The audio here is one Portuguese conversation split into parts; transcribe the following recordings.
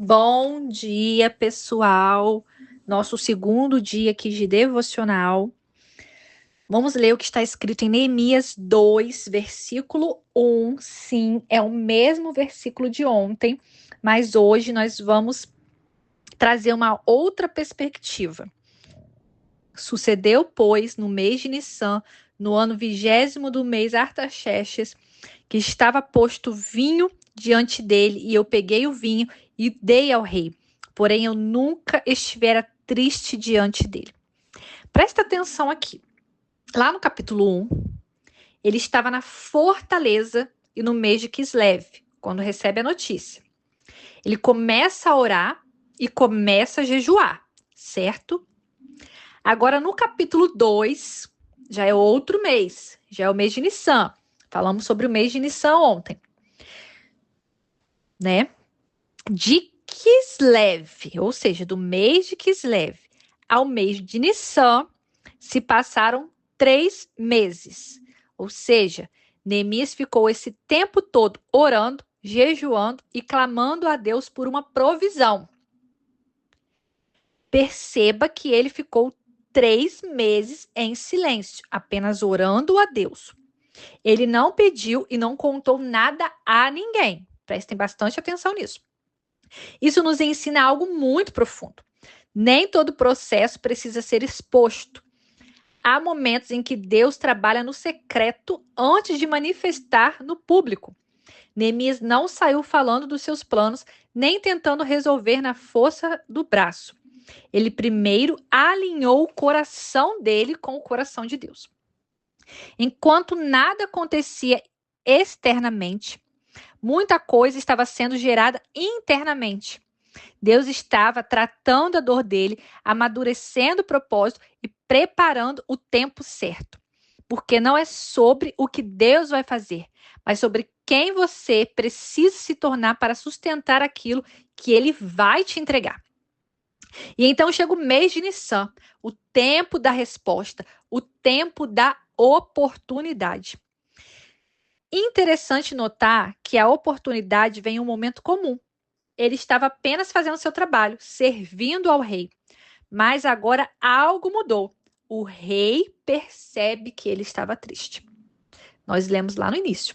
Bom dia, pessoal. Nosso segundo dia aqui de devocional. Vamos ler o que está escrito em Neemias 2, versículo 1. Sim, é o mesmo versículo de ontem, mas hoje nós vamos trazer uma outra perspectiva. Sucedeu, pois, no mês de Nissan, no ano 20º do mês Artaxerxes, que estava posto vinho diante dele, e eu peguei o vinho e dei ao rei. Porém, eu nunca estivera triste diante dele. Presta atenção aqui. Lá no capítulo 1, ele estava na fortaleza e no mês de Kislev, quando recebe a notícia. Ele começa a orar e começa a jejuar, certo? Agora, no capítulo 2, já é outro mês, já é o mês de Nissan. Falamos sobre o mês de Nissan ontem, né? De Kislev, ou seja, do mês de Kislev ao mês de Nissan, se passaram 3 meses. Ou seja, Neemias ficou esse tempo todo orando, jejuando e clamando a Deus por uma provisão. Perceba que ele ficou 3 meses em silêncio, apenas orando a Deus. Ele não pediu e não contou nada a ninguém. Prestem bastante atenção nisso. Isso nos ensina algo muito profundo. Nem todo processo precisa ser exposto. Há momentos em que Deus trabalha no secreto antes de manifestar no público. Neemias não saiu falando dos seus planos, nem tentando resolver na força do braço. Ele primeiro alinhou o coração dele com o coração de Deus. Enquanto nada acontecia externamente, muita coisa estava sendo gerada internamente. Deus estava tratando a dor dele, amadurecendo o propósito e preparando o tempo certo. Porque não é sobre o que Deus vai fazer, mas sobre quem você precisa se tornar para sustentar aquilo que ele vai te entregar. E então chega o mês de Nissan, o tempo da resposta, o tempo da oportunidade. Interessante notar que a oportunidade vem em um momento comum. Ele estava apenas fazendo seu trabalho, servindo ao rei. Mas agora algo mudou. O rei percebe que ele estava triste. Nós lemos lá no início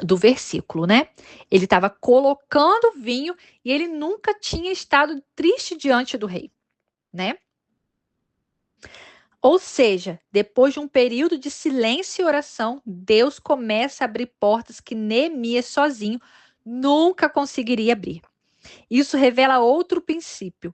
do versículo, né? Ele estava colocando vinho e ele nunca tinha estado triste diante do rei, né? Ou seja, depois de um período de silêncio e oração, Deus começa a abrir portas que Neemias sozinho nunca conseguiria abrir. Isso revela outro princípio.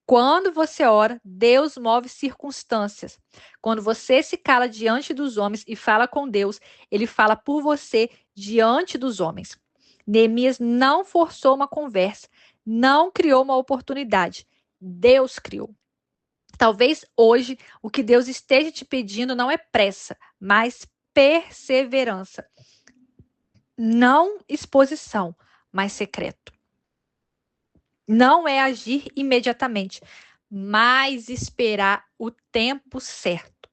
Quando você ora, Deus move circunstâncias. Quando você se cala diante dos homens e fala com Deus, ele fala por você diante dos homens. Neemias não forçou uma conversa, não criou uma oportunidade. Deus criou. Talvez hoje o que Deus esteja te pedindo não é pressa, mas perseverança. Não exposição, mas secreto. Não é agir imediatamente, mas esperar o tempo certo.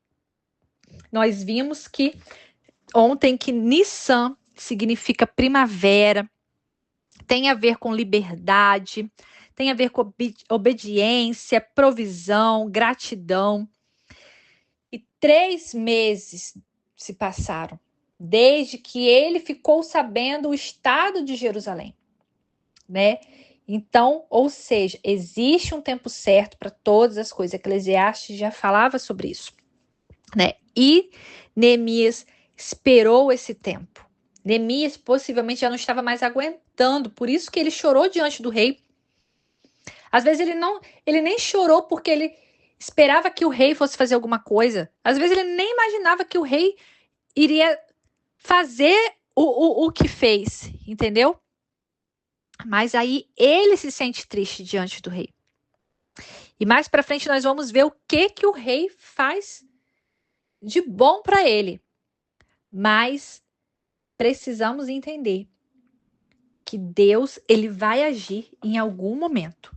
Nós vimos que ontem que Nissan significa primavera, tem a ver com liberdade, tem a ver com obediência, provisão, gratidão. E 3 meses se passaram, desde que ele ficou sabendo o estado de Jerusalém, né? Então, ou seja, existe um tempo certo para todas as coisas. Eclesiastes já falava sobre isso, né? E Neemias esperou esse tempo. Neemias possivelmente já não estava mais aguentando, por isso que ele chorou diante do rei. Às vezes ele nem chorou porque ele esperava que o rei fosse fazer alguma coisa. Às vezes ele nem imaginava que o rei iria fazer o que fez, entendeu? Mas aí ele se sente triste diante do rei. E mais para frente nós vamos ver o que o rei faz de bom para ele. Mas precisamos entender que Deus, ele vai agir em algum momento.